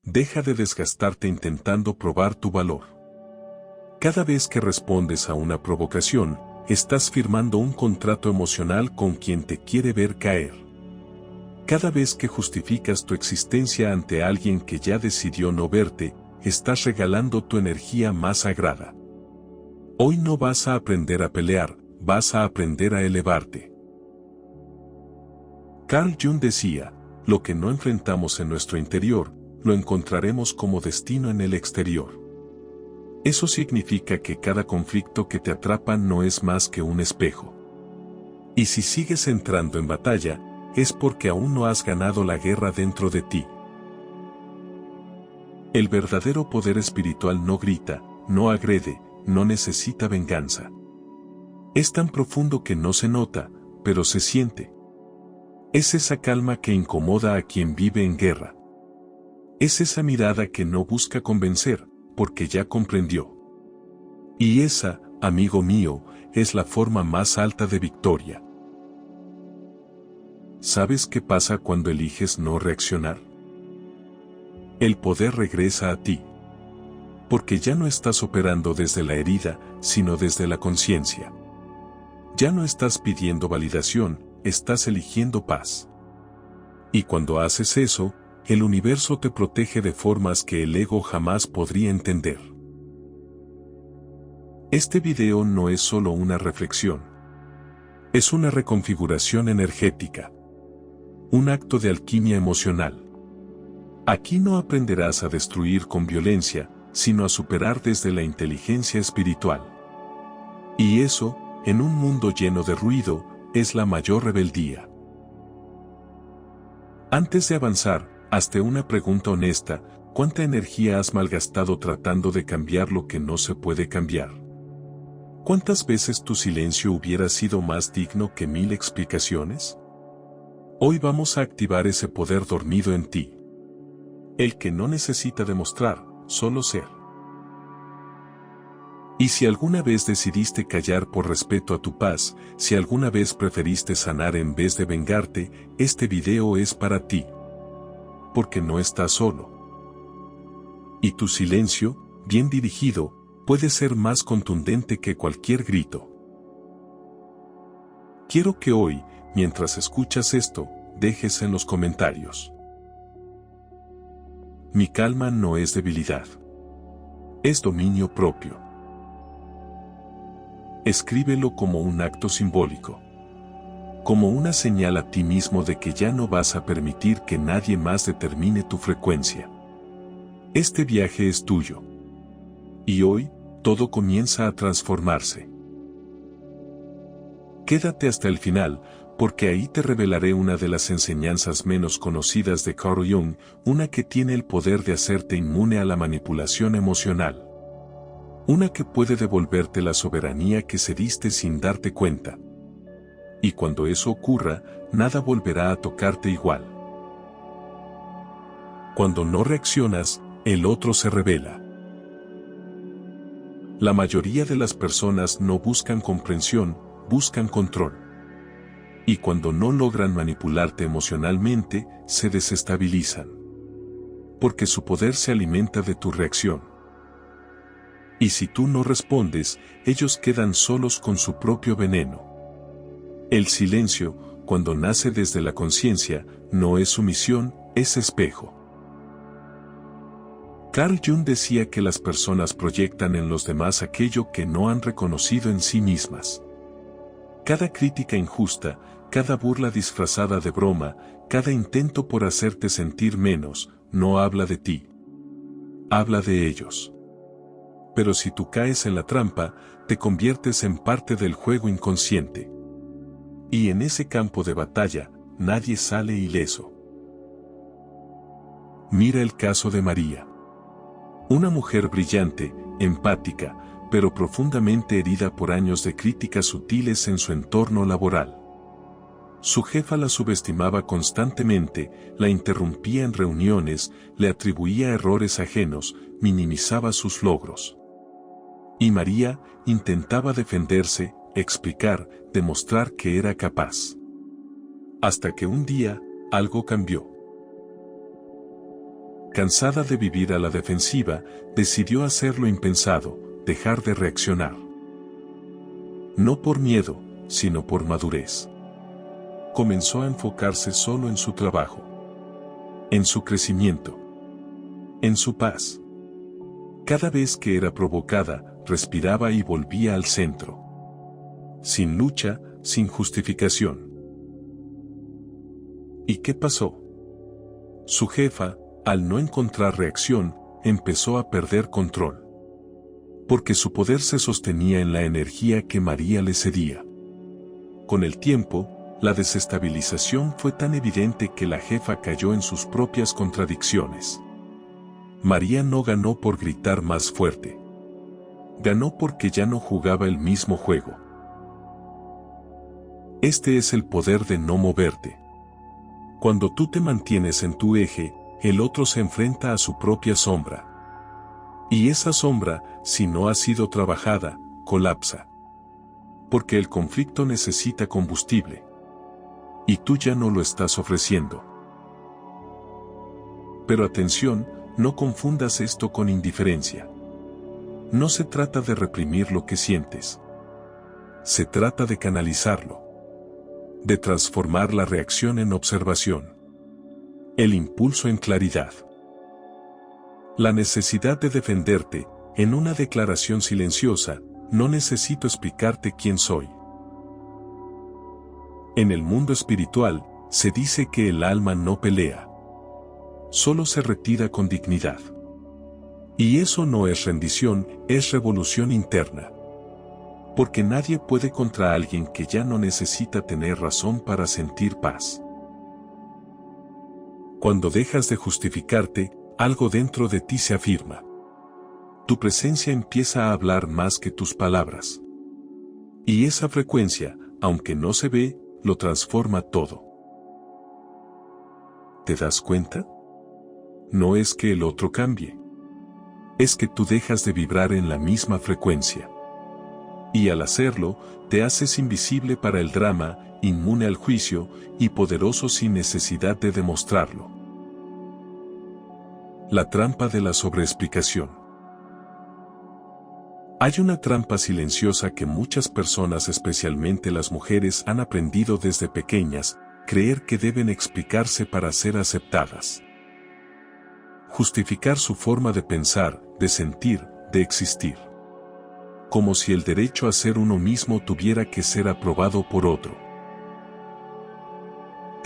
Deja de desgastarte intentando probar tu valor. Cada vez que respondes a una provocación, estás firmando un contrato emocional con quien te quiere ver caer. Cada vez que justificas tu existencia ante alguien que ya decidió no verte, estás regalando tu energía más sagrada. Hoy no vas a aprender a pelear, vas a aprender a elevarte. Carl Jung decía, lo que no enfrentamos en nuestro interior, lo encontraremos como destino en el exterior. Eso significa que cada conflicto que te atrapa no es más que un espejo. Y si sigues entrando en batalla, es porque aún no has ganado la guerra dentro de ti. El verdadero poder espiritual no grita, no agrede, no necesita venganza. Es tan profundo que no se nota, pero se siente. Es esa calma que incomoda a quien vive en guerra. Es esa mirada que no busca convencer, porque ya comprendió. Y esa, amigo mío, es la forma más alta de victoria. ¿Sabes qué pasa cuando eliges no reaccionar? El poder regresa a ti. Porque ya no estás operando desde la herida, sino desde la conciencia. Ya no estás pidiendo validación, estás eligiendo paz. Y cuando haces eso, el universo te protege de formas que el ego jamás podría entender. Este video no es solo una reflexión. Es una reconfiguración energética. Un acto de alquimia emocional. Aquí no aprenderás a destruir con violencia, sino a superar desde la inteligencia espiritual. Y eso, en un mundo lleno de ruido, es la mayor rebeldía. Antes de avanzar, hazte una pregunta honesta: ¿cuánta energía has malgastado tratando de cambiar lo que no se puede cambiar? ¿Cuántas veces tu silencio hubiera sido más digno que 1000 explicaciones? Hoy vamos a activar ese poder dormido en ti. El que no necesita demostrar, solo ser. Y si alguna vez decidiste callar por respeto a tu paz, si alguna vez preferiste sanar en vez de vengarte, este video es para ti. Porque no estás solo. Y tu silencio, bien dirigido, puede ser más contundente que cualquier grito. Quiero que hoy, mientras escuchas esto, dejes en los comentarios: mi calma no es debilidad. Es dominio propio. Escríbelo como un acto simbólico. Como una señal a ti mismo de que ya no vas a permitir que nadie más determine tu frecuencia. Este viaje es tuyo. Y hoy, todo comienza a transformarse. Quédate hasta el final, porque ahí te revelaré una de las enseñanzas menos conocidas de Carl Jung, una que tiene el poder de hacerte inmune a la manipulación emocional. Una que puede devolverte la soberanía que cediste sin darte cuenta. Y cuando eso ocurra, nada volverá a tocarte igual. Cuando no reaccionas, el otro se revela. La mayoría de las personas no buscan comprensión, buscan control. Y cuando no logran manipularte emocionalmente, se desestabilizan. Porque su poder se alimenta de tu reacción. Y si tú no respondes, ellos quedan solos con su propio veneno. El silencio, cuando nace desde la conciencia, no es sumisión, es espejo. Carl Jung decía que las personas proyectan en los demás aquello que no han reconocido en sí mismas. Cada crítica injusta, cada burla disfrazada de broma, cada intento por hacerte sentir menos, no habla de ti. Habla de ellos. Pero si tú caes en la trampa, te conviertes en parte del juego inconsciente. Y en ese campo de batalla, nadie sale ileso. Mira el caso de María. Una mujer brillante, empática, pero profundamente herida por años de críticas sutiles en su entorno laboral. Su jefa la subestimaba constantemente, la interrumpía en reuniones, le atribuía errores ajenos, minimizaba sus logros. Y María intentaba defenderse, explicar, demostrar que era capaz. Hasta que un día, algo cambió. Cansada de vivir a la defensiva, decidió hacer lo impensado, dejar de reaccionar. No por miedo, sino por madurez. Comenzó a enfocarse solo en su trabajo, en su crecimiento, en su paz. Cada vez que era provocada, respiraba y volvía al centro. Sin lucha, sin justificación. ¿Y qué pasó? Su jefa, al no encontrar reacción, empezó a perder control. Porque su poder se sostenía en la energía que María le cedía. Con el tiempo, la desestabilización fue tan evidente que la jefa cayó en sus propias contradicciones. María no ganó por gritar más fuerte. Ganó porque ya no jugaba el mismo juego. Este es el poder de no moverte. Cuando tú te mantienes en tu eje, el otro se enfrenta a su propia sombra. Y esa sombra, si no ha sido trabajada, colapsa. Porque el conflicto necesita combustible. Y tú ya no lo estás ofreciendo. Pero atención, no confundas esto con indiferencia. No se trata de reprimir lo que sientes. Se trata de canalizarlo. De transformar la reacción en observación. El impulso en claridad. La necesidad de defenderte, en una declaración silenciosa, no necesito explicarte quién soy. En el mundo espiritual, se dice que el alma no pelea. Solo se retira con dignidad. Y eso no es rendición, es revolución interna. Porque nadie puede contra alguien que ya no necesita tener razón para sentir paz. Cuando dejas de justificarte, algo dentro de ti se afirma. Tu presencia empieza a hablar más que tus palabras. Y esa frecuencia, aunque no se ve, lo transforma todo. ¿Te das cuenta? No es que el otro cambie. Es que tú dejas de vibrar en la misma frecuencia. Y al hacerlo, te haces invisible para el drama, inmune al juicio, y poderoso sin necesidad de demostrarlo. La trampa de la sobreexplicación. Hay una trampa silenciosa que muchas personas, especialmente las mujeres, han aprendido desde pequeñas, creer que deben explicarse para ser aceptadas. Justificar su forma de pensar, de sentir, de existir. Como si el derecho a ser uno mismo tuviera que ser aprobado por otro.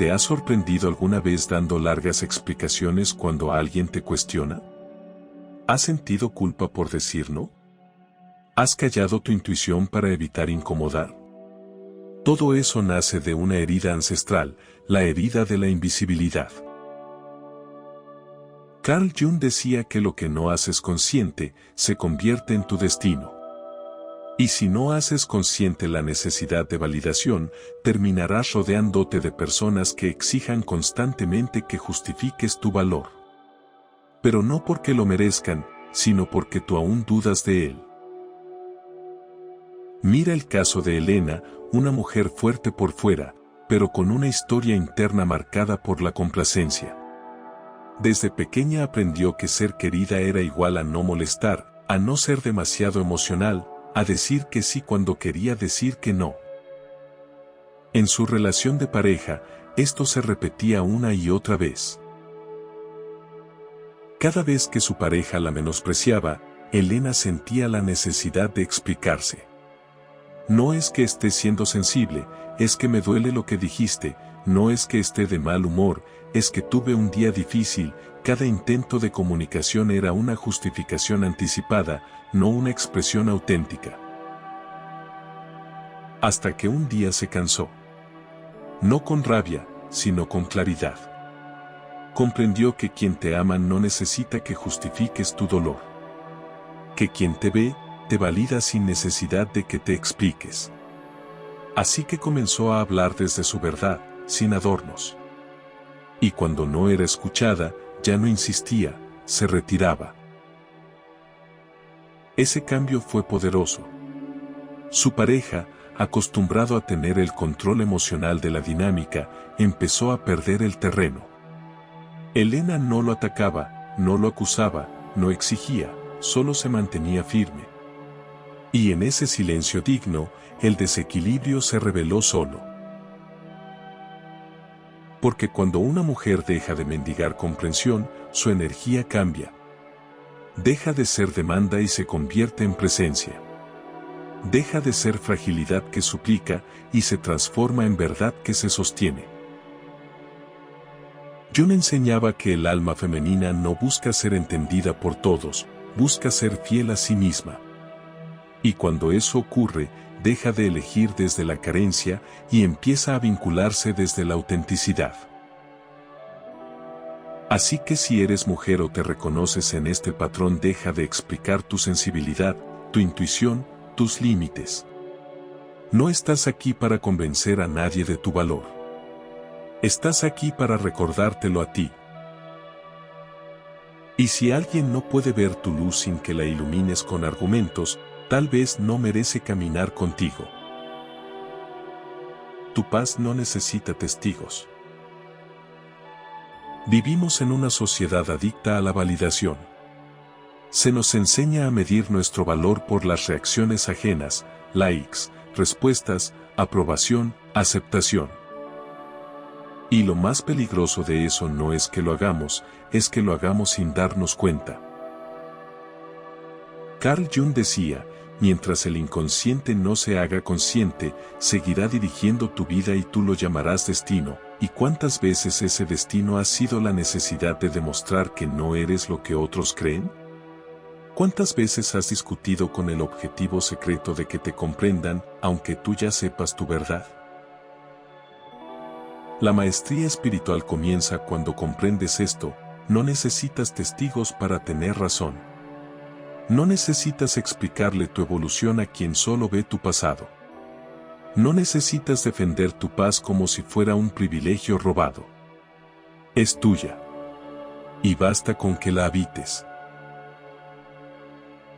¿Te has sorprendido alguna vez dando largas explicaciones cuando alguien te cuestiona? ¿Has sentido culpa por decir no? ¿Has callado tu intuición para evitar incomodar? Todo eso nace de una herida ancestral, la herida de la invisibilidad. Carl Jung decía que lo que no haces consciente, se convierte en tu destino. Y si no haces consciente la necesidad de validación, terminarás rodeándote de personas que exijan constantemente que justifiques tu valor. Pero no porque lo merezcan, sino porque tú aún dudas de él. Mira el caso de Elena, una mujer fuerte por fuera, pero con una historia interna marcada por la complacencia. Desde pequeña aprendió que ser querida era igual a no molestar, a no ser demasiado emocional, a decir que sí cuando quería decir que no. En su relación de pareja, esto se repetía una y otra vez. Cada vez que su pareja la menospreciaba, Elena sentía la necesidad de explicarse. No es que esté siendo sensible, es que me duele lo que dijiste, no es que esté de mal humor, es que tuve un día difícil. Cada intento de comunicación era una justificación anticipada, no una expresión auténtica. Hasta que un día se cansó. No con rabia, sino con claridad. Comprendió que quien te ama no necesita que justifiques tu dolor. Que quien te ve, te valida sin necesidad de que te expliques. Así que comenzó a hablar desde su verdad, sin adornos. Y cuando no era escuchada, ya no insistía, se retiraba. Ese cambio fue poderoso. Su pareja, acostumbrado a tener el control emocional de la dinámica, empezó a perder el terreno. Elena no lo atacaba, no lo acusaba, no exigía, solo se mantenía firme. Y en ese silencio digno, el desequilibrio se reveló solo. Porque cuando una mujer deja de mendigar comprensión, su energía cambia. Deja de ser demanda y se convierte en presencia. Deja de ser fragilidad que suplica y se transforma en verdad que se sostiene. Jung enseñaba que el alma femenina no busca ser entendida por todos, busca ser fiel a sí misma. Y cuando eso ocurre, deja de elegir desde la carencia y empieza a vincularse desde la autenticidad. Así que si eres mujer o te reconoces en este patrón, deja de explicar tu sensibilidad, tu intuición, tus límites. No estás aquí para convencer a nadie de tu valor. Estás aquí para recordártelo a ti. Y si alguien no puede ver tu luz sin que la ilumines con argumentos, tal vez no merece caminar contigo. Tu paz no necesita testigos. Vivimos en una sociedad adicta a la validación. Se nos enseña a medir nuestro valor por las reacciones ajenas, likes, respuestas, aprobación, aceptación. Y lo más peligroso de eso no es que lo hagamos, es que lo hagamos sin darnos cuenta. Carl Jung decía, mientras el inconsciente no se haga consciente, seguirá dirigiendo tu vida y tú lo llamarás destino. ¿Y cuántas veces ese destino ha sido la necesidad de demostrar que no eres lo que otros creen? ¿Cuántas veces has discutido con el objetivo secreto de que te comprendan, aunque tú ya sepas tu verdad? La maestría espiritual comienza cuando comprendes esto. No necesitas testigos para tener razón. No necesitas explicarle tu evolución a quien solo ve tu pasado. No necesitas defender tu paz como si fuera un privilegio robado. Es tuya. Y basta con que la habites.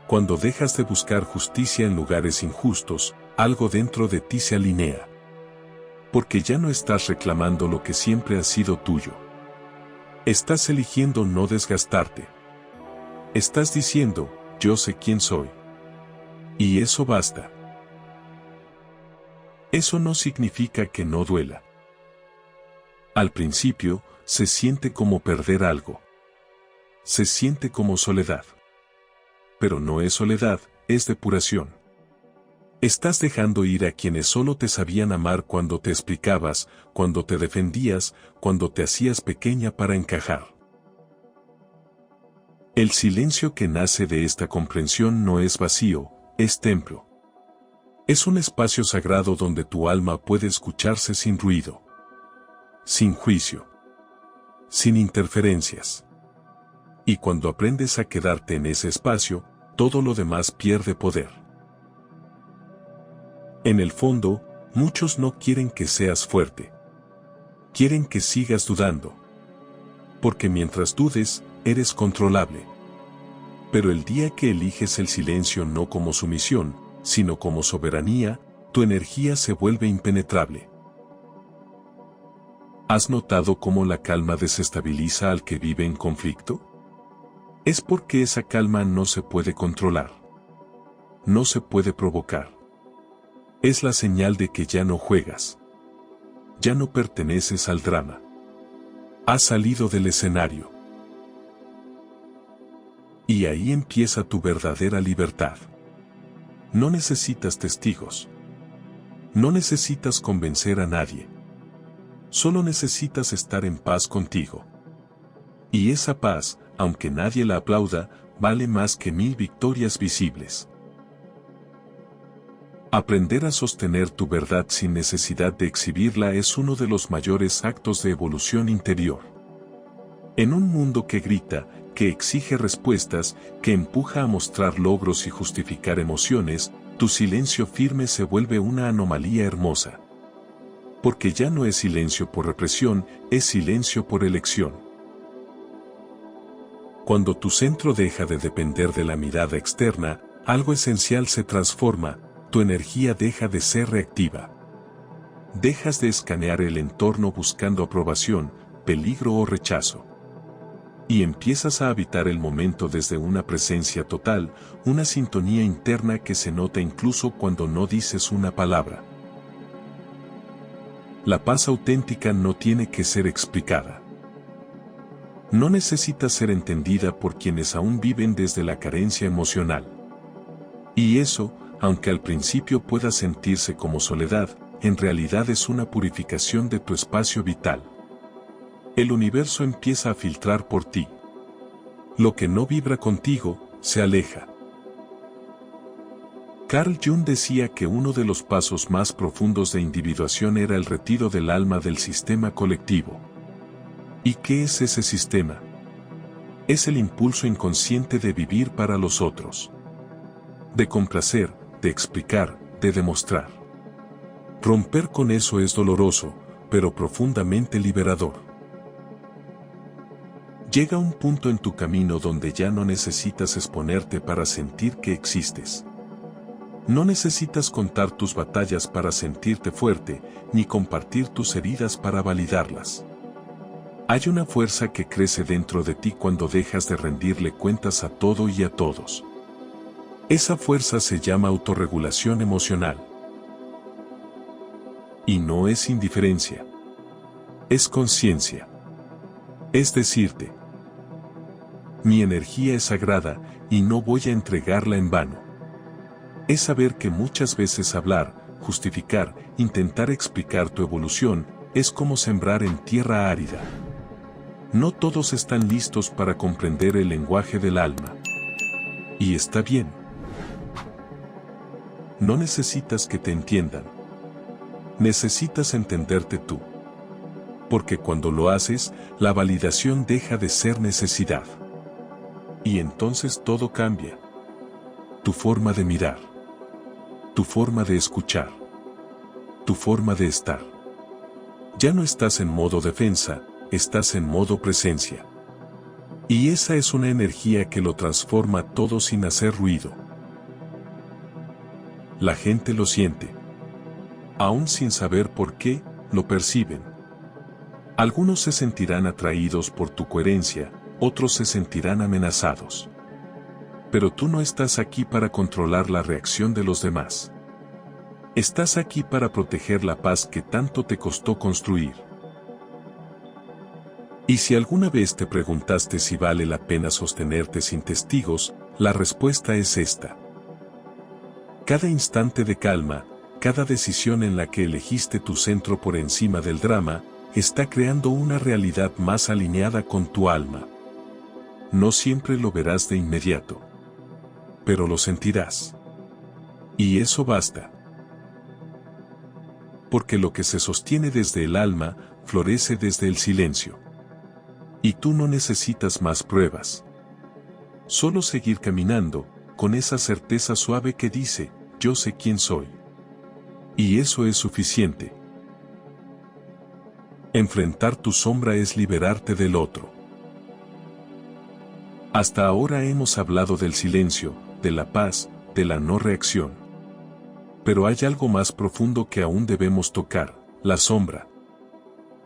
Cuando dejas de buscar justicia en lugares injustos, algo dentro de ti se alinea. Porque ya no estás reclamando lo que siempre ha sido tuyo. Estás eligiendo no desgastarte. Estás diciendo, yo sé quién soy. Y eso basta. Eso no significa que no duela. Al principio, se siente como perder algo. Se siente como soledad. Pero no es soledad, es depuración. Estás dejando ir a quienes solo te sabían amar cuando te explicabas, cuando te defendías, cuando te hacías pequeña para encajar. El silencio que nace de esta comprensión no es vacío, es templo. Es un espacio sagrado donde tu alma puede escucharse sin ruido, sin juicio, sin interferencias. Y cuando aprendes a quedarte en ese espacio, todo lo demás pierde poder. En el fondo, muchos no quieren que seas fuerte. Quieren que sigas dudando. Porque mientras dudes, eres controlable. Pero el día que eliges el silencio no como sumisión, sino como soberanía, tu energía se vuelve impenetrable. ¿Has notado cómo la calma desestabiliza al que vive en conflicto? Es porque esa calma no se puede controlar. No se puede provocar. Es la señal de que ya no juegas. Ya no perteneces al drama. Has salido del escenario. Y ahí empieza tu verdadera libertad. No necesitas testigos. No necesitas convencer a nadie. Solo necesitas estar en paz contigo. Y esa paz, aunque nadie la aplauda, vale más que 1000 victorias visibles. Aprender a sostener tu verdad sin necesidad de exhibirla es uno de los mayores actos de evolución interior. En un mundo que grita, que exige respuestas, que empuja a mostrar logros y justificar emociones, tu silencio firme se vuelve una anomalía hermosa. Porque ya no es silencio por represión, es silencio por elección. Cuando tu centro deja de depender de la mirada externa, algo esencial se transforma, tu energía deja de ser reactiva. Dejas de escanear el entorno buscando aprobación, peligro o rechazo. Y empiezas a habitar el momento desde una presencia total, una sintonía interna que se nota incluso cuando no dices una palabra. La paz auténtica no tiene que ser explicada. No necesita ser entendida por quienes aún viven desde la carencia emocional. Y eso, aunque al principio pueda sentirse como soledad, en realidad es una purificación de tu espacio vital. El universo empieza a filtrar por ti. Lo que no vibra contigo, se aleja. Carl Jung decía que uno de los pasos más profundos de individuación era el retiro del alma del sistema colectivo. ¿Y qué es ese sistema? Es el impulso inconsciente de vivir para los otros. De complacer, de explicar, de demostrar. Romper con eso es doloroso, pero profundamente liberador. Llega un punto en tu camino donde ya no necesitas exponerte para sentir que existes. No necesitas contar tus batallas para sentirte fuerte, ni compartir tus heridas para validarlas. Hay una fuerza que crece dentro de ti cuando dejas de rendirle cuentas a todo y a todos. Esa fuerza se llama autorregulación emocional. Y no es indiferencia. Es conciencia. Es decirte: mi energía es sagrada y no voy a entregarla en vano. Es saber que muchas veces hablar, justificar, intentar explicar tu evolución, es como sembrar en tierra árida. No todos están listos para comprender el lenguaje del alma. Y está bien. No necesitas que te entiendan. Necesitas entenderte tú. Porque cuando lo haces, la validación deja de ser necesidad. Y entonces todo cambia. Tu forma de mirar. Tu forma de escuchar. Tu forma de estar. Ya no estás en modo defensa, estás en modo presencia. Y esa es una energía que lo transforma todo sin hacer ruido. La gente lo siente. Aún sin saber por qué, lo perciben. Algunos se sentirán atraídos por tu coherencia, otros se sentirán amenazados. Pero tú no estás aquí para controlar la reacción de los demás. Estás aquí para proteger la paz que tanto te costó construir. Y si alguna vez te preguntaste si vale la pena sostenerte sin testigos, la respuesta es esta. Cada instante de calma, cada decisión en la que elegiste tu centro por encima del drama, está creando una realidad más alineada con tu alma. No siempre lo verás de inmediato. Pero lo sentirás. Y eso basta. Porque lo que se sostiene desde el alma, florece desde el silencio. Y tú no necesitas más pruebas. Solo seguir caminando, con esa certeza suave que dice, yo sé quién soy. Y eso es suficiente. Enfrentar tu sombra es liberarte del otro. Hasta ahora hemos hablado del silencio, de la paz, de la no reacción. Pero hay algo más profundo que aún debemos tocar, la sombra.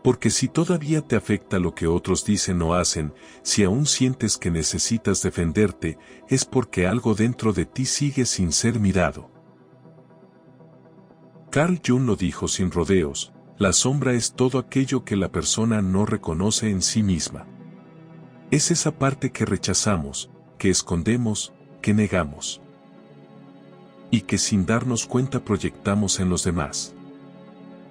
Porque si todavía te afecta lo que otros dicen o hacen, si aún sientes que necesitas defenderte, es porque algo dentro de ti sigue sin ser mirado. Carl Jung lo dijo sin rodeos, la sombra es todo aquello que la persona no reconoce en sí misma. Es esa parte que rechazamos, que escondemos, que negamos. Y que sin darnos cuenta proyectamos en los demás.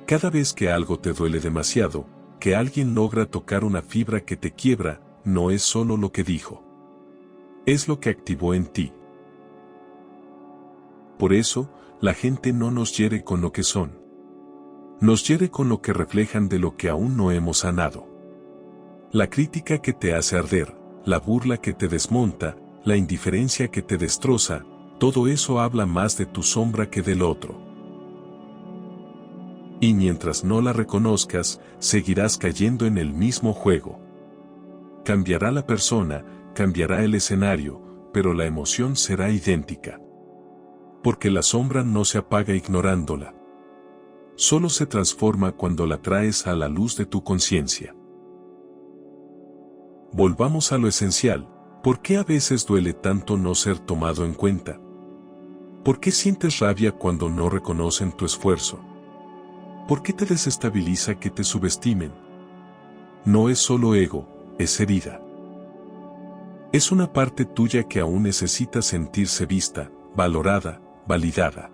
Cada vez que algo te duele demasiado, que alguien logra tocar una fibra que te quiebra, no es solo lo que dijo. Es lo que activó en ti. Por eso, la gente no nos hiere con lo que son. Nos hiere con lo que reflejan de lo que aún no hemos sanado. La crítica que te hace arder, la burla que te desmonta, la indiferencia que te destroza, todo eso habla más de tu sombra que del otro. Y mientras no la reconozcas, seguirás cayendo en el mismo juego. Cambiará la persona, cambiará el escenario, pero la emoción será idéntica. Porque la sombra no se apaga ignorándola. Solo se transforma cuando la traes a la luz de tu conciencia. Volvamos a lo esencial. ¿Por qué a veces duele tanto no ser tomado en cuenta? ¿Por qué sientes rabia cuando no reconocen tu esfuerzo? ¿Por qué te desestabiliza que te subestimen? No es solo ego, es herida. Es una parte tuya que aún necesita sentirse vista, valorada, validada.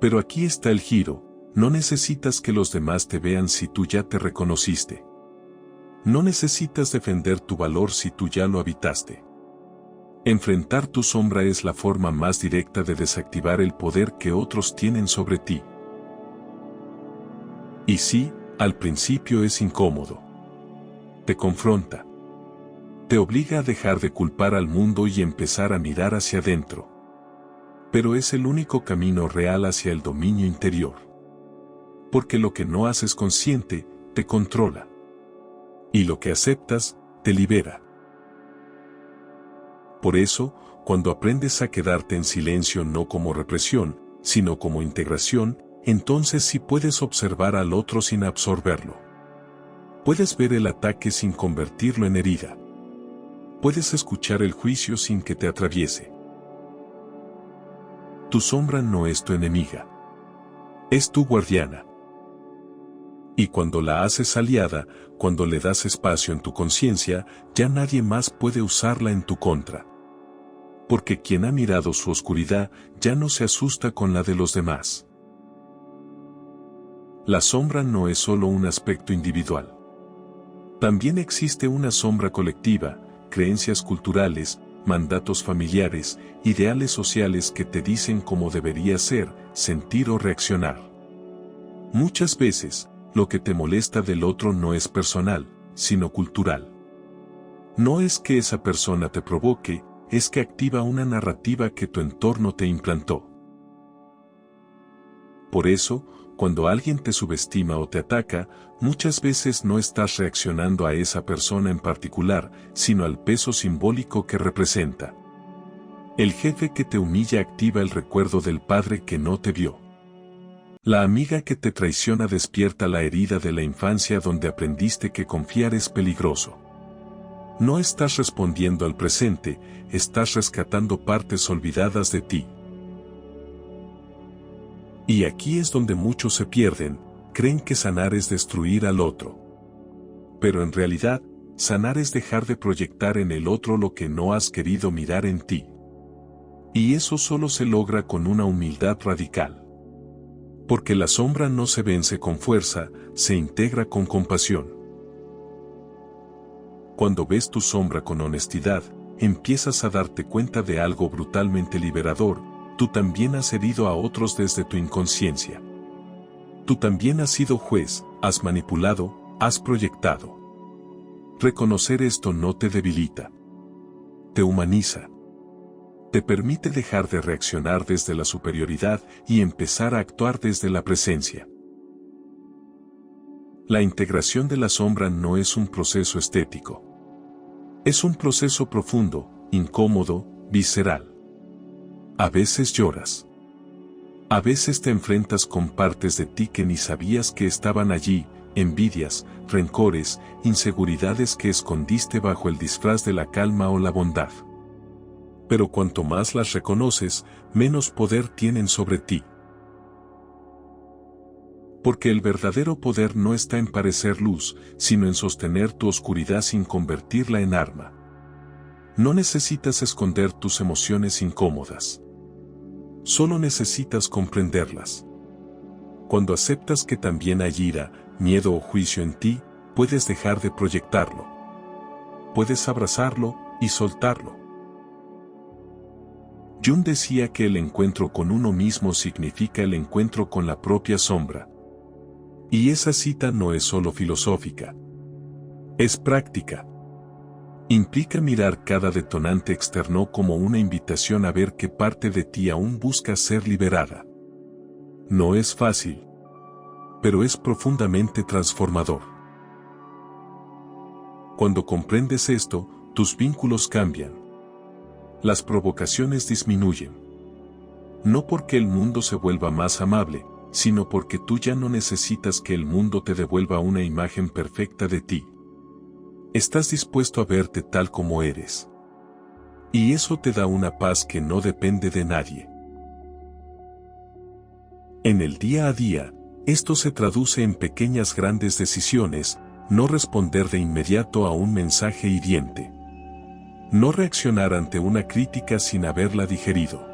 Pero aquí está el giro, no necesitas que los demás te vean si tú ya te reconociste. No necesitas defender tu valor si tú ya lo habitaste. Enfrentar tu sombra es la forma más directa de desactivar el poder que otros tienen sobre ti. Y sí, al principio es incómodo. Te confronta. Te obliga a dejar de culpar al mundo y empezar a mirar hacia adentro. Pero es el único camino real hacia el dominio interior. Porque lo que no haces consciente, te controla. Y lo que aceptas, te libera. Por eso, cuando aprendes a quedarte en silencio no como represión, sino como integración, entonces sí puedes observar al otro sin absorberlo. Puedes ver el ataque sin convertirlo en herida. Puedes escuchar el juicio sin que te atraviese. Tu sombra no es tu enemiga. Es tu guardiana. Y cuando la haces aliada, cuando le das espacio en tu conciencia, ya nadie más puede usarla en tu contra. Porque quien ha mirado su oscuridad ya no se asusta con la de los demás. La sombra no es solo un aspecto individual. También existe una sombra colectiva, creencias culturales, mandatos familiares, ideales sociales que te dicen cómo deberías ser, sentir o reaccionar. Muchas veces, lo que te molesta del otro no es personal, sino cultural. No es que esa persona te provoque, es que activa una narrativa que tu entorno te implantó. Por eso, cuando alguien te subestima o te ataca, muchas veces no estás reaccionando a esa persona en particular, sino al peso simbólico que representa. El jefe que te humilla activa el recuerdo del padre que no te vio. La amiga que te traiciona despierta la herida de la infancia donde aprendiste que confiar es peligroso. No estás respondiendo al presente, estás rescatando partes olvidadas de ti. Y aquí es donde muchos se pierden, creen que sanar es destruir al otro. Pero en realidad, sanar es dejar de proyectar en el otro lo que no has querido mirar en ti. Y eso solo se logra con una humildad radical. Porque la sombra no se vence con fuerza, se integra con compasión. Cuando ves tu sombra con honestidad, empiezas a darte cuenta de algo brutalmente liberador. Tú también has herido a otros desde tu inconsciencia. Tú también has sido juez, has manipulado, has proyectado. Reconocer esto no te debilita. Te humaniza. Te permite dejar de reaccionar desde la superioridad y empezar a actuar desde la presencia. La integración de la sombra no es un proceso estético. Es un proceso profundo, incómodo, visceral. A veces lloras. A veces te enfrentas con partes de ti que ni sabías que estaban allí, envidias, rencores, inseguridades que escondiste bajo el disfraz de la calma o la bondad. Pero cuanto más las reconoces, menos poder tienen sobre ti. Porque el verdadero poder no está en parecer luz, sino en sostener tu oscuridad sin convertirla en arma. No necesitas esconder tus emociones incómodas. Solo necesitas comprenderlas. Cuando aceptas que también hay ira, miedo o juicio en ti, puedes dejar de proyectarlo. Puedes abrazarlo y soltarlo. Jung decía que el encuentro con uno mismo significa el encuentro con la propia sombra. Y esa cita no es solo filosófica. Es práctica. Implica mirar cada detonante externo como una invitación a ver qué parte de ti aún busca ser liberada. No es fácil, pero es profundamente transformador. Cuando comprendes esto, tus vínculos cambian. Las provocaciones disminuyen. No porque el mundo se vuelva más amable, sino porque tú ya no necesitas que el mundo te devuelva una imagen perfecta de ti. Estás dispuesto a verte tal como eres. Y eso te da una paz que no depende de nadie. En el día a día, esto se traduce en pequeñas grandes decisiones: no responder de inmediato a un mensaje hiriente. No reaccionar ante una crítica sin haberla digerido.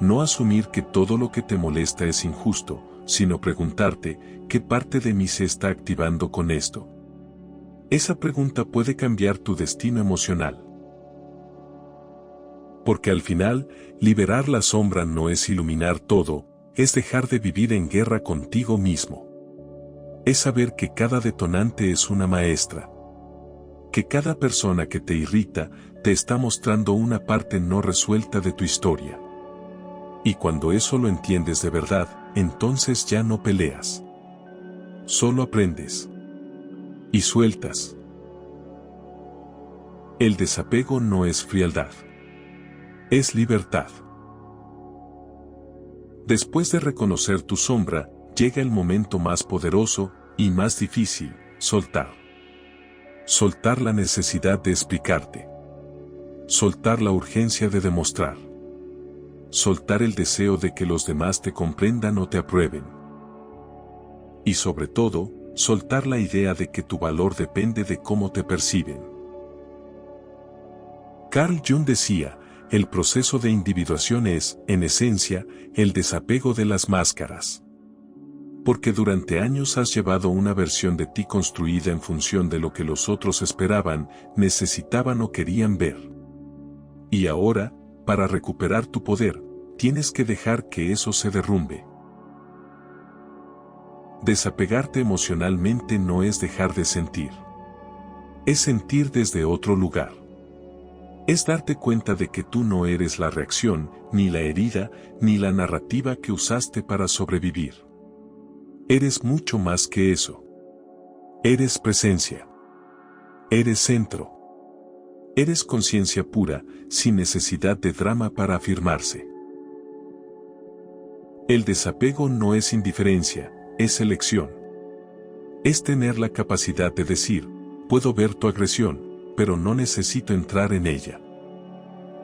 No asumir que todo lo que te molesta es injusto, sino preguntarte: ¿qué parte de mí se está activando con esto? Esa pregunta puede cambiar tu destino emocional. Porque al final, liberar la sombra no es iluminar todo, es dejar de vivir en guerra contigo mismo. Es saber que cada detonante es una maestra. Que cada persona que te irrita, te está mostrando una parte no resuelta de tu historia. Y cuando eso lo entiendes de verdad, entonces ya no peleas. Solo aprendes. Y sueltas. El desapego no es frialdad. Es libertad. Después de reconocer tu sombra, llega el momento más poderoso y más difícil: soltar. Soltar la necesidad de explicarte. Soltar la urgencia de demostrar. Soltar el deseo de que los demás te comprendan o te aprueben. Y sobre todo, soltar la idea de que tu valor depende de cómo te perciben. Carl Jung decía: el proceso de individuación es, en esencia, el desapego de las máscaras. Porque durante años has llevado una versión de ti construida en función de lo que los otros esperaban, necesitaban o querían ver. Y ahora, para recuperar tu poder, tienes que dejar que eso se derrumbe. Desapegarte emocionalmente no es dejar de sentir. Es sentir desde otro lugar. Es darte cuenta de que tú no eres la reacción, ni la herida, ni la narrativa que usaste para sobrevivir. Eres mucho más que eso. Eres presencia. Eres centro. Eres conciencia pura, sin necesidad de drama para afirmarse. El desapego no es indiferencia, es elección. Es tener la capacidad de decir: puedo ver tu agresión, pero no necesito entrar en ella.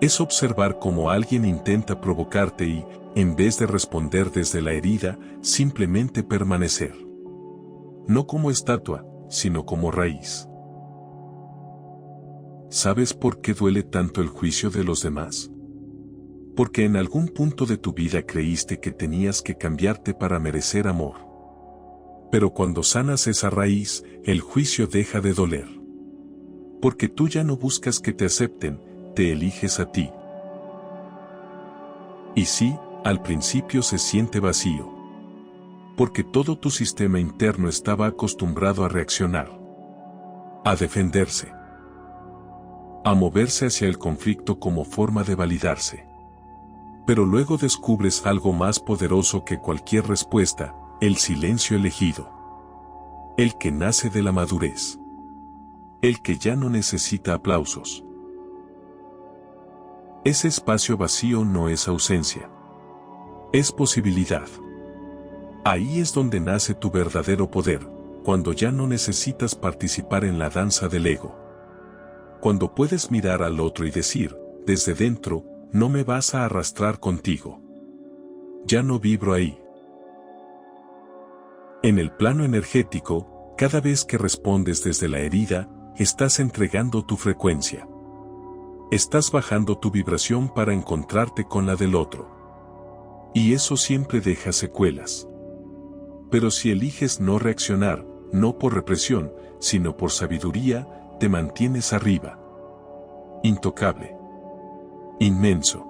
Es observar cómo alguien intenta provocarte y, en vez de responder desde la herida, simplemente permanecer. No como estatua, sino como raíz. ¿Sabes por qué duele tanto el juicio de los demás? Porque en algún punto de tu vida creíste que tenías que cambiarte para merecer amor. Pero cuando sanas esa raíz, el juicio deja de doler. Porque tú ya no buscas que te acepten, te eliges a ti. Y sí, al principio se siente vacío. Porque todo tu sistema interno estaba acostumbrado a reaccionar. A defenderse. A moverse hacia el conflicto como forma de validarse. Pero luego descubres algo más poderoso que cualquier respuesta: el silencio elegido. El que nace de la madurez. El que ya no necesita aplausos. Ese espacio vacío no es ausencia. Es posibilidad. Ahí es donde nace tu verdadero poder, cuando ya no necesitas participar en la danza del ego. Cuando puedes mirar al otro y decir, desde dentro: no me vas a arrastrar contigo. Ya no vibro ahí. En el plano energético, cada vez que respondes desde la herida, estás entregando tu frecuencia. Estás bajando tu vibración para encontrarte con la del otro. Y eso siempre deja secuelas. Pero si eliges no reaccionar, no por represión, sino por sabiduría, te mantienes arriba. Intocable. Inmenso.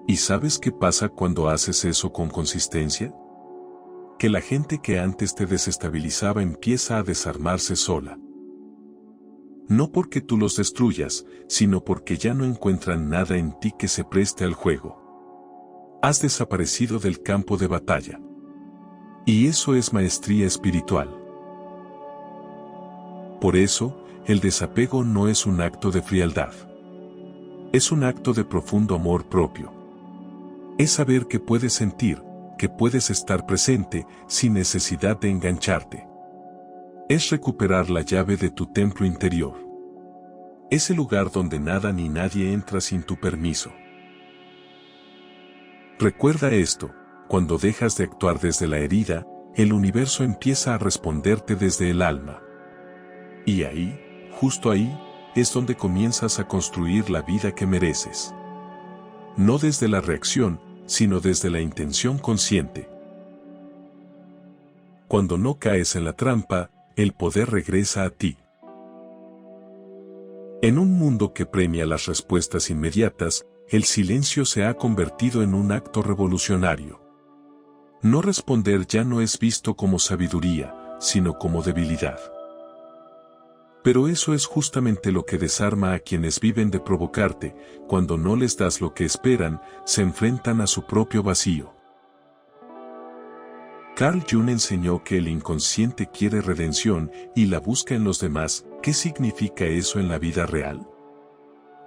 ¿Y sabes qué pasa cuando haces eso con consistencia? Que la gente que antes te desestabilizaba empieza a desarmarse sola. No porque tú los destruyas, sino porque ya no encuentran nada en ti que se preste al juego. Has desaparecido del campo de batalla. Y eso es maestría espiritual. Por eso, el desapego no es un acto de frialdad. Es un acto de profundo amor propio. Es saber que puedes sentir, que puedes estar presente, sin necesidad de engancharte. Es recuperar la llave de tu templo interior. Ese lugar donde nada ni nadie entra sin tu permiso. Recuerda esto, cuando dejas de actuar desde la herida, el universo empieza a responderte desde el alma. Y ahí, justo ahí, es donde comienzas a construir la vida que mereces. No desde la reacción, sino desde la intención consciente. Cuando no caes en la trampa, el poder regresa a ti. En un mundo que premia las respuestas inmediatas, el silencio se ha convertido en un acto revolucionario. No responder ya no es visto como sabiduría, sino como debilidad. Pero eso es justamente lo que desarma a quienes viven de provocarte. Cuando no les das lo que esperan, se enfrentan a su propio vacío. Carl Jung enseñó que el inconsciente quiere redención y la busca en los demás. ¿Qué significa eso en la vida real?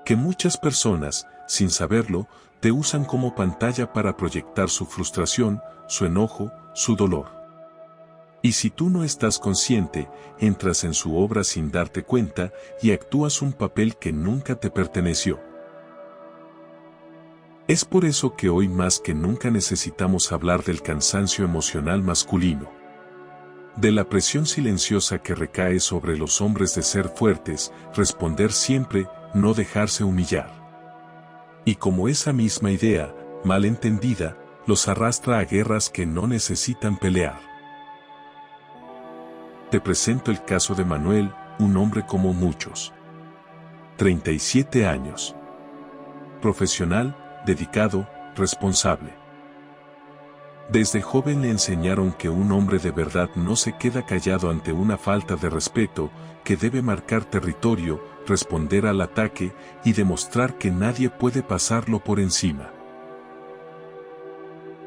Que muchas personas, sin saberlo, te usan como pantalla para proyectar su frustración, su enojo, su dolor. Y si tú no estás consciente, entras en su obra sin darte cuenta y actúas un papel que nunca te perteneció. Es por eso que hoy más que nunca necesitamos hablar del cansancio emocional masculino. De la presión silenciosa que recae sobre los hombres de ser fuertes, responder siempre, no dejarse humillar. Y como esa misma idea, mal entendida, los arrastra a guerras que no necesitan pelear. Te presento el caso de Manuel, un hombre como muchos. 37 años. Profesional, dedicado, responsable. Desde joven le enseñaron que un hombre de verdad no se queda callado ante una falta de respeto, que debe marcar territorio, responder al ataque y demostrar que nadie puede pasarlo por encima.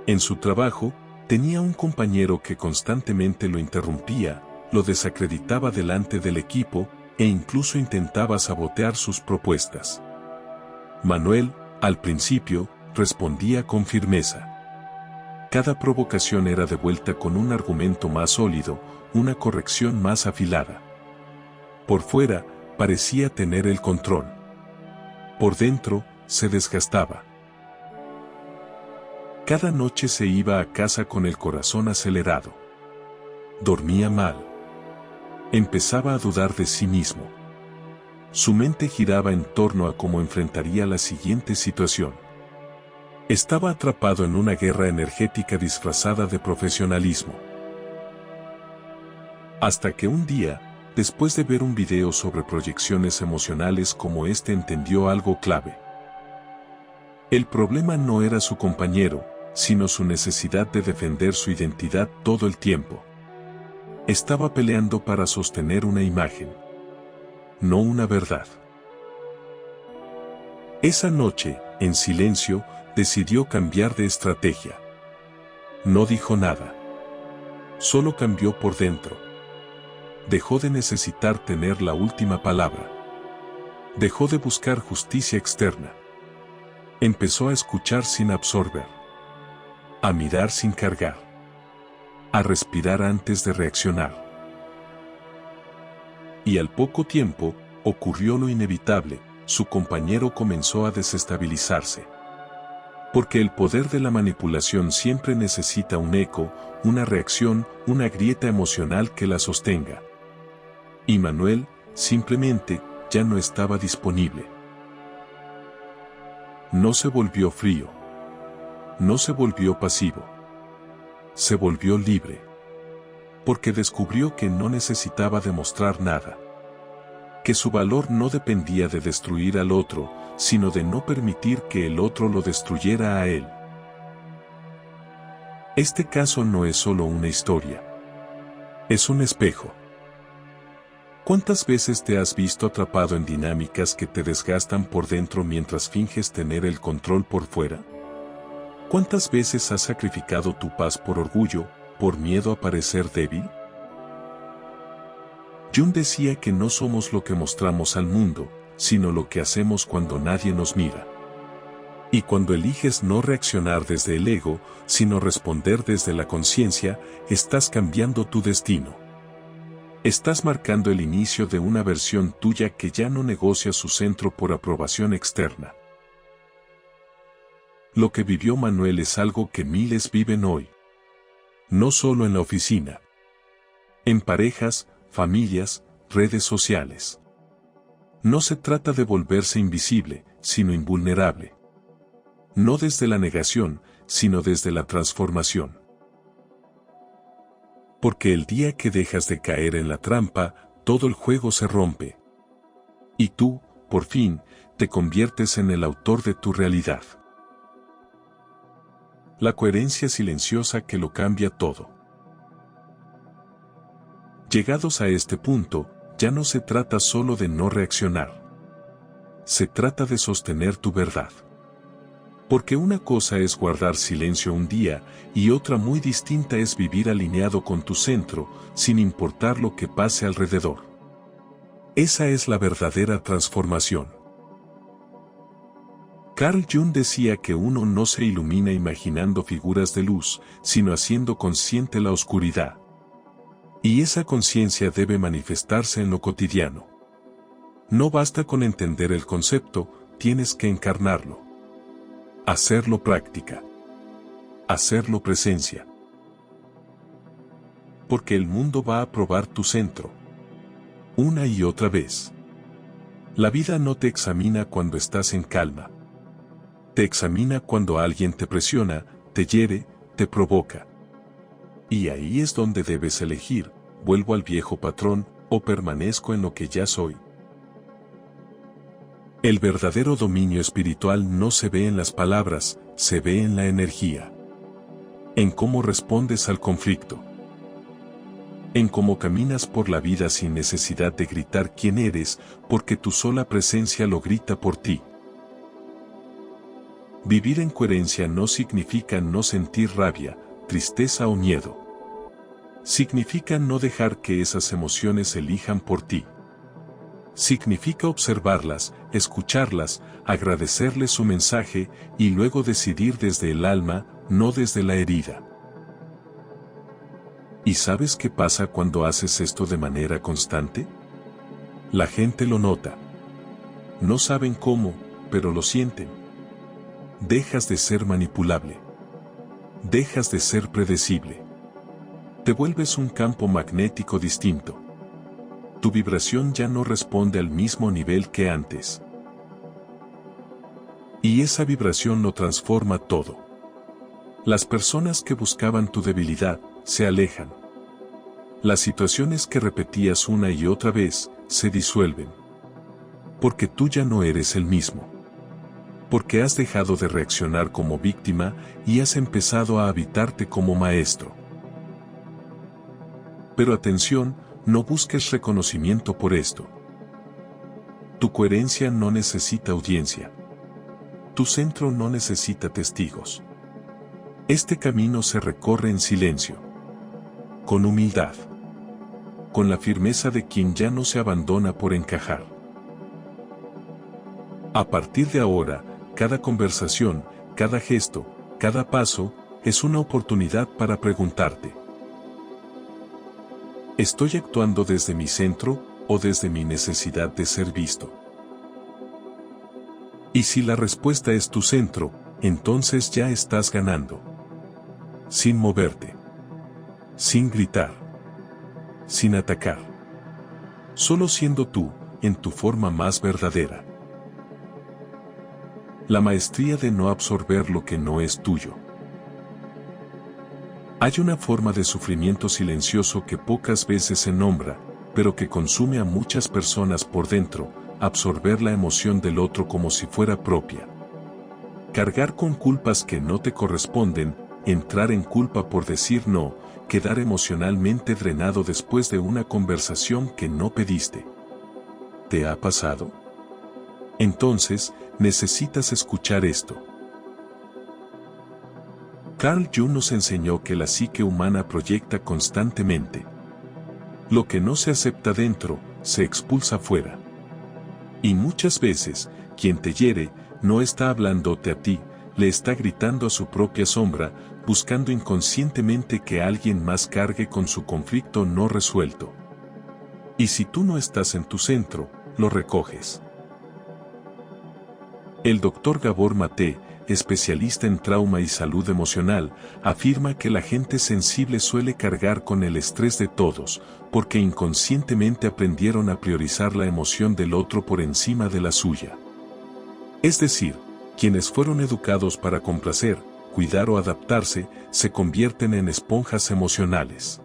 En su trabajo, tenía un compañero que constantemente lo interrumpía, lo desacreditaba delante del equipo e incluso intentaba sabotear sus propuestas. Manuel, al principio, respondía con firmeza. Cada provocación era devuelta con un argumento más sólido, una corrección más afilada. Por fuera, parecía tener el control. Por dentro, se desgastaba. Cada noche se iba a casa con el corazón acelerado. Dormía mal. Empezaba a dudar de sí mismo. Su mente giraba en torno a cómo enfrentaría la siguiente situación. Estaba atrapado en una guerra energética disfrazada de profesionalismo. Hasta que un día, después de ver un video sobre proyecciones emocionales como este, entendió algo clave. El problema no era su compañero, sino su necesidad de defender su identidad todo el tiempo. Estaba peleando para sostener una imagen, no una verdad. Esa noche, en silencio, decidió cambiar de estrategia. No dijo nada. Solo cambió por dentro. Dejó de necesitar tener la última palabra. Dejó de buscar justicia externa. Empezó a escuchar sin absorber. A mirar sin cargar. A respirar antes de reaccionar. Y al poco tiempo, ocurrió lo inevitable, su compañero comenzó a desestabilizarse. Porque el poder de la manipulación siempre necesita un eco, una reacción, una grieta emocional que la sostenga. Y Manuel, simplemente, ya no estaba disponible. No se volvió frío. No se volvió pasivo. Se volvió libre. Porque descubrió que no necesitaba demostrar nada. Que su valor no dependía de destruir al otro, sino de no permitir que el otro lo destruyera a él. Este caso no es solo una historia. Es un espejo. ¿Cuántas veces te has visto atrapado en dinámicas que te desgastan por dentro mientras finges tener el control por fuera? ¿Cuántas veces has sacrificado tu paz por orgullo, por miedo a parecer débil? Jung decía que no somos lo que mostramos al mundo, sino lo que hacemos cuando nadie nos mira. Y cuando eliges no reaccionar desde el ego, sino responder desde la conciencia, estás cambiando tu destino. Estás marcando el inicio de una versión tuya que ya no negocia su centro por aprobación externa. Lo que vivió Manuel es algo que miles viven hoy. No solo en la oficina. En parejas, familias, redes sociales. No se trata de volverse invisible, sino invulnerable. No desde la negación, sino desde la transformación. Porque el día que dejas de caer en la trampa, todo el juego se rompe. Y tú, por fin, te conviertes en el autor de tu realidad. La coherencia silenciosa que lo cambia todo. Llegados a este punto, ya no se trata solo de no reaccionar. Se trata de sostener tu verdad. Porque una cosa es guardar silencio un día, y otra muy distinta es vivir alineado con tu centro, sin importar lo que pase alrededor. Esa es la verdadera transformación. Carl Jung decía que uno no se ilumina imaginando figuras de luz, sino haciendo consciente la oscuridad. Y esa conciencia debe manifestarse en lo cotidiano. No basta con entender el concepto, tienes que encarnarlo. Hacerlo práctica. Hacerlo presencia. Porque el mundo va a probar tu centro. Una y otra vez. La vida no te examina cuando estás en calma. Te examina cuando alguien te presiona, te hiere, te provoca. Y ahí es donde debes elegir, vuelvo al viejo patrón, o permanezco en lo que ya soy. El verdadero dominio espiritual no se ve en las palabras, se ve en la energía. En cómo respondes al conflicto. En cómo caminas por la vida sin necesidad de gritar quién eres, porque tu sola presencia lo grita por ti. Vivir en coherencia no significa no sentir rabia, tristeza o miedo. Significa no dejar que esas emociones elijan por ti. Significa observarlas, escucharlas, agradecerles su mensaje y luego decidir desde el alma, no desde la herida. ¿Y sabes qué pasa cuando haces esto de manera constante? La gente lo nota. No saben cómo, pero lo sienten. Dejas de ser manipulable. Dejas de ser predecible. Te vuelves un campo magnético distinto. Tu vibración ya no responde al mismo nivel que antes. Y esa vibración lo transforma todo. Las personas que buscaban tu debilidad, se alejan. Las situaciones que repetías una y otra vez, se disuelven. Porque tú ya no eres el mismo. Porque has dejado de reaccionar como víctima y has empezado a habitarte como maestro. Pero atención, no busques reconocimiento por esto. Tu coherencia no necesita audiencia. Tu centro no necesita testigos. Este camino se recorre en silencio. Con humildad. Con la firmeza de quien ya no se abandona por encajar. A partir de ahora, cada conversación, cada gesto, cada paso, es una oportunidad para preguntarte: ¿estoy actuando desde mi centro o desde mi necesidad de ser visto? Y si la respuesta es tu centro, entonces ya estás ganando. Sin moverte. Sin gritar. Sin atacar. Solo siendo tú, en tu forma más verdadera. La maestría de no absorber lo que no es tuyo. Hay una forma de sufrimiento silencioso que pocas veces se nombra, pero que consume a muchas personas por dentro: absorber la emoción del otro como si fuera propia. Cargar con culpas que no te corresponden, entrar en culpa por decir no, quedar emocionalmente drenado después de una conversación que no pediste. ¿Te ha pasado? Entonces, necesitas escuchar esto. Carl Jung nos enseñó que la psique humana proyecta constantemente. Lo que no se acepta dentro, se expulsa fuera. Y muchas veces, quien te hiere, no está hablándote a ti, le está gritando a su propia sombra, buscando inconscientemente que alguien más cargue con su conflicto no resuelto. Y si tú no estás en tu centro, lo recoges. El Dr. Gabor Mate, especialista en trauma y salud emocional, afirma que la gente sensible suele cargar con el estrés de todos, porque inconscientemente aprendieron a priorizar la emoción del otro por encima de la suya. Es decir, quienes fueron educados para complacer, cuidar o adaptarse, se convierten en esponjas emocionales.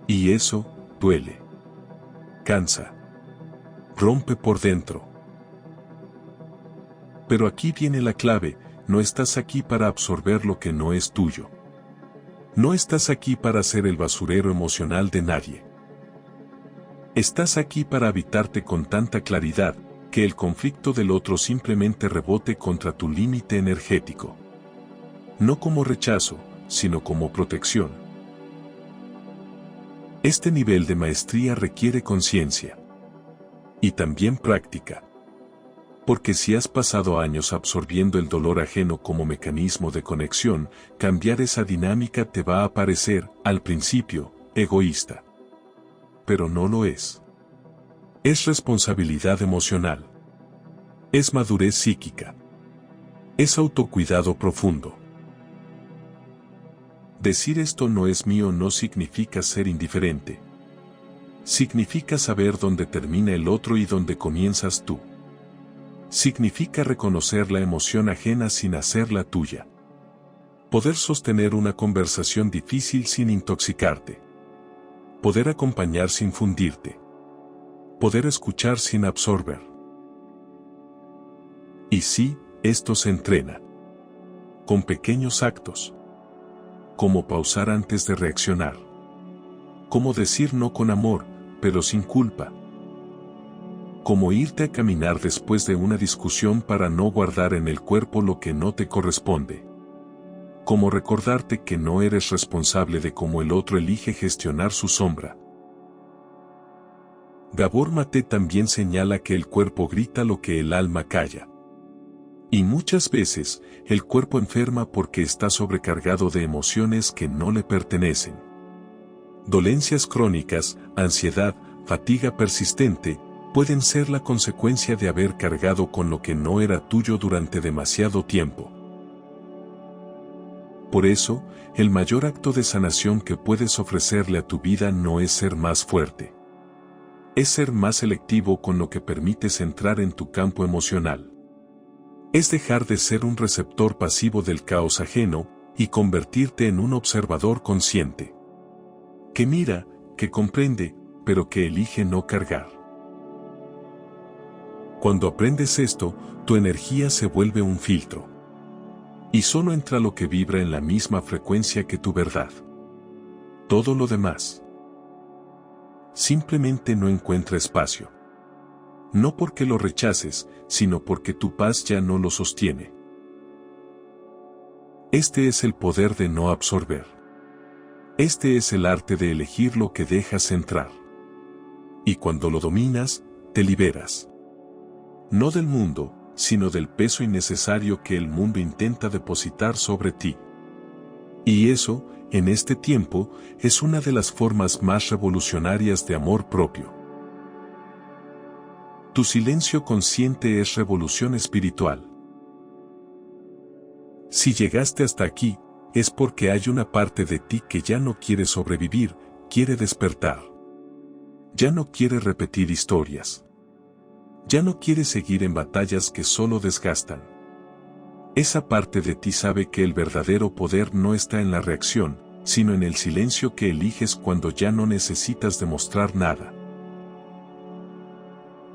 Y eso, duele. Cansa. Rompe por dentro. Pero aquí viene la clave, no estás aquí para absorber lo que no es tuyo. No estás aquí para ser el basurero emocional de nadie. Estás aquí para habitarte con tanta claridad, que el conflicto del otro simplemente rebote contra tu límite energético. No como rechazo, sino como protección. Este nivel de maestría requiere conciencia. Y también práctica. Porque si has pasado años absorbiendo el dolor ajeno como mecanismo de conexión, cambiar esa dinámica te va a parecer, al principio, egoísta. Pero no lo es. Es responsabilidad emocional. Es madurez psíquica. Es autocuidado profundo. Decir esto no es mío no significa ser indiferente. Significa saber dónde termina el otro y dónde comienzas tú. Significa reconocer la emoción ajena sin hacerla tuya. Poder sostener una conversación difícil sin intoxicarte. Poder acompañar sin fundirte. Poder escuchar sin absorber. Y sí, esto se entrena. Con pequeños actos. Como pausar antes de reaccionar. Como decir no con amor, pero sin culpa. Como irte a caminar después de una discusión para no guardar en el cuerpo lo que no te corresponde. Como recordarte que no eres responsable de cómo el otro elige gestionar su sombra. Gabor Mate también señala que el cuerpo grita lo que el alma calla. Y muchas veces, el cuerpo enferma porque está sobrecargado de emociones que no le pertenecen. Dolencias crónicas, ansiedad, fatiga persistente, pueden ser la consecuencia de haber cargado con lo que no era tuyo durante demasiado tiempo. Por eso, el mayor acto de sanación que puedes ofrecerle a tu vida no es ser más fuerte. Es ser más selectivo con lo que permites entrar en tu campo emocional. Es dejar de ser un receptor pasivo del caos ajeno y convertirte en un observador consciente. Que mira, que comprende, pero que elige no cargar. Cuando aprendes esto, tu energía se vuelve un filtro. Y solo entra lo que vibra en la misma frecuencia que tu verdad. Todo lo demás simplemente no encuentra espacio. No porque lo rechaces, sino porque tu paz ya no lo sostiene. Este es el poder de no absorber. Este es el arte de elegir lo que dejas entrar. Y cuando lo dominas, te liberas. No del mundo, sino del peso innecesario que el mundo intenta depositar sobre ti. Y eso, en este tiempo, es una de las formas más revolucionarias de amor propio. Tu silencio consciente es revolución espiritual. Si llegaste hasta aquí, es porque hay una parte de ti que ya no quiere sobrevivir, quiere despertar. Ya no quiere repetir historias. Ya no quiere seguir en batallas que solo desgastan. Esa parte de ti sabe que el verdadero poder no está en la reacción, sino en el silencio que eliges cuando ya no necesitas demostrar nada.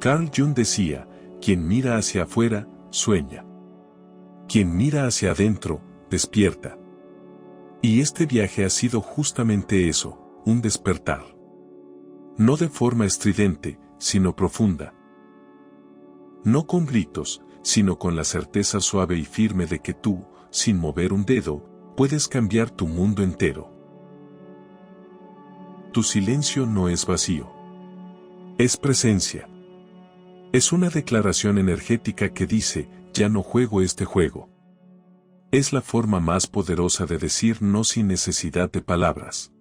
Carl Jung decía, quien mira hacia afuera, sueña. Quien mira hacia adentro, despierta. Y este viaje ha sido justamente eso, un despertar. No de forma estridente, sino profunda. No con gritos, sino con la certeza suave y firme de que tú, sin mover un dedo, puedes cambiar tu mundo entero. Tu silencio no es vacío. Es presencia. Es una declaración energética que dice, ya no juego este juego. Es la forma más poderosa de decir no sin necesidad de palabras.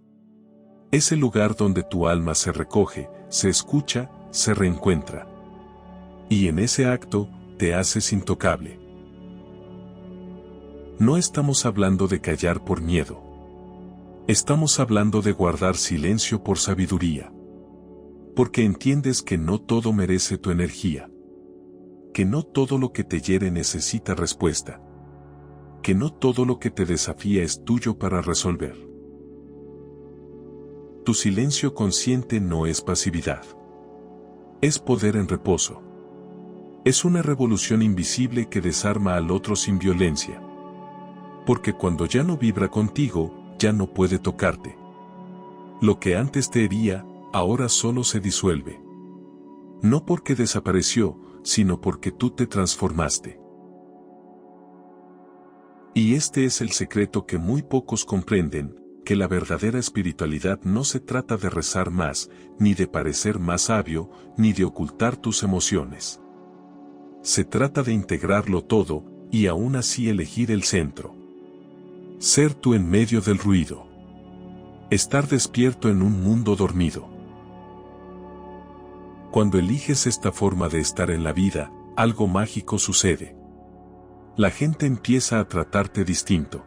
Es el lugar donde tu alma se recoge, se escucha, se reencuentra. Y en ese acto, te haces intocable. No estamos hablando de callar por miedo. Estamos hablando de guardar silencio por sabiduría. Porque entiendes que no todo merece tu energía. Que no todo lo que te hiere necesita respuesta. Que no todo lo que te desafía es tuyo para resolver. Tu silencio consciente no es pasividad. Es poder en reposo. Es una revolución invisible que desarma al otro sin violencia. Porque cuando ya no vibra contigo, ya no puede tocarte. Lo que antes te hería, ahora solo se disuelve. No porque desapareció, sino porque tú te transformaste. Y este es el secreto que muy pocos comprenden, que la verdadera espiritualidad no se trata de rezar más, ni de parecer más sabio, ni de ocultar tus emociones. Se trata de integrarlo todo, y aún así elegir el centro. Ser tú en medio del ruido. Estar despierto en un mundo dormido. Cuando eliges esta forma de estar en la vida, algo mágico sucede. La gente empieza a tratarte distinto.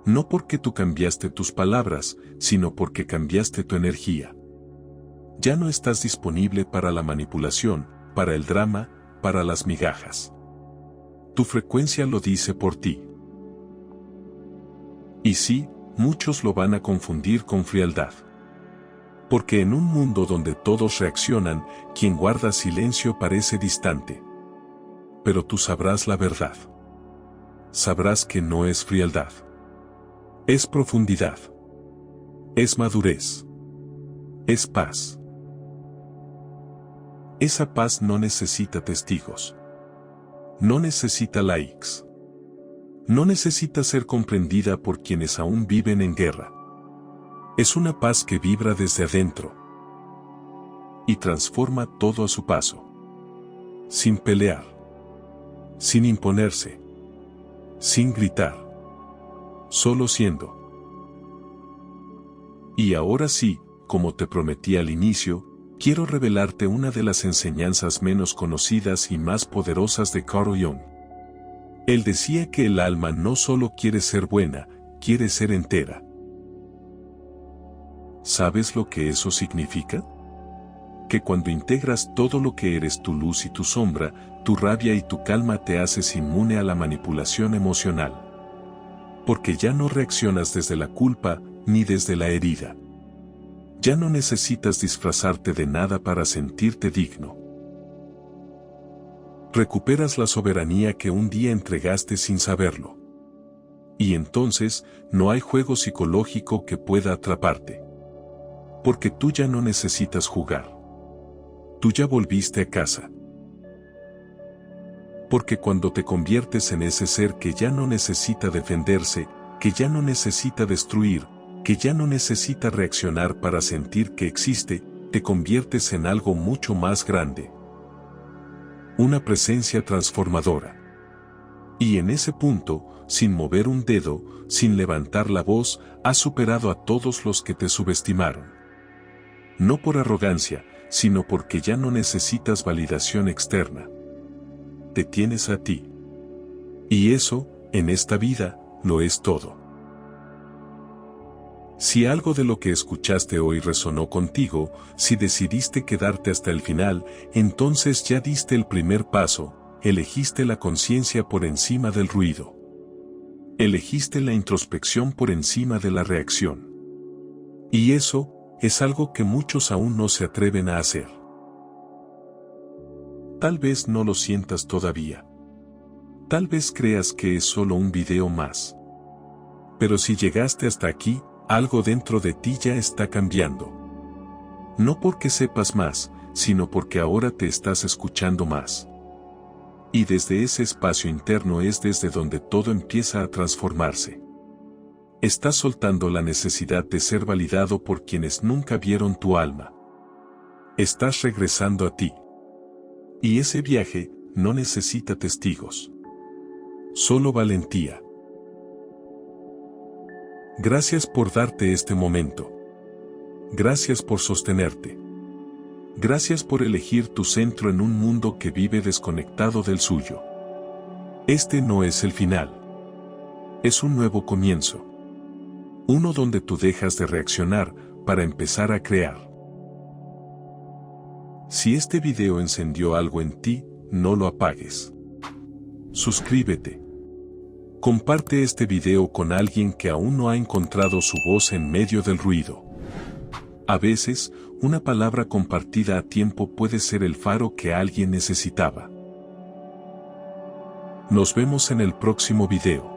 No porque tú cambiaste tus palabras, sino porque cambiaste tu energía. Ya no estás disponible para la manipulación, para el drama, para las migajas. Tu frecuencia lo dice por ti. Y sí, muchos lo van a confundir con frialdad. Porque en un mundo donde todos reaccionan, quien guarda silencio parece distante. Pero tú sabrás la verdad. Sabrás que no es frialdad. Es profundidad. Es madurez. Es paz. Esa paz no necesita testigos. No necesita likes. No necesita ser comprendida por quienes aún viven en guerra. Es una paz que vibra desde adentro. Y transforma todo a su paso. Sin pelear. Sin imponerse. Sin gritar. Solo siendo. Y ahora sí, como te prometí al inicio, quiero revelarte una de las enseñanzas menos conocidas y más poderosas de Carl Jung. Él decía que el alma no solo quiere ser buena, quiere ser entera. ¿Sabes lo que eso significa? Que cuando integras todo lo que eres, tu luz y tu sombra, tu rabia y tu calma, te haces inmune a la manipulación emocional. Porque ya no reaccionas desde la culpa, ni desde la herida. Ya no necesitas disfrazarte de nada para sentirte digno. Recuperas la soberanía que un día entregaste sin saberlo. Y entonces, no hay juego psicológico que pueda atraparte. Porque tú ya no necesitas jugar. Tú ya volviste a casa. Porque cuando te conviertes en ese ser que ya no necesita defenderse, que ya no necesita destruir, que ya no necesita reaccionar para sentir que existe, te conviertes en algo mucho más grande. Una presencia transformadora. Y en ese punto, sin mover un dedo, sin levantar la voz, has superado a todos los que te subestimaron. No por arrogancia, sino porque ya no necesitas validación externa. Te tienes a ti. Y eso, en esta vida, lo es todo. Si algo de lo que escuchaste hoy resonó contigo, si decidiste quedarte hasta el final, entonces ya diste el primer paso, elegiste la conciencia por encima del ruido. Elegiste la introspección por encima de la reacción. Y eso, es algo que muchos aún no se atreven a hacer. Tal vez no lo sientas todavía. Tal vez creas que es solo un video más. Pero si llegaste hasta aquí, algo dentro de ti ya está cambiando. No porque sepas más, sino porque ahora te estás escuchando más. Y desde ese espacio interno es desde donde todo empieza a transformarse. Estás soltando la necesidad de ser validado por quienes nunca vieron tu alma. Estás regresando a ti. Y ese viaje no necesita testigos. Solo valentía. Gracias por darte este momento. Gracias por sostenerte. Gracias por elegir tu centro en un mundo que vive desconectado del suyo. Este no es el final. Es un nuevo comienzo. Uno donde tú dejas de reaccionar para empezar a crear. Si este video encendió algo en ti, no lo apagues. Suscríbete. Comparte este video con alguien que aún no ha encontrado su voz en medio del ruido. A veces, una palabra compartida a tiempo puede ser el faro que alguien necesitaba. Nos vemos en el próximo video.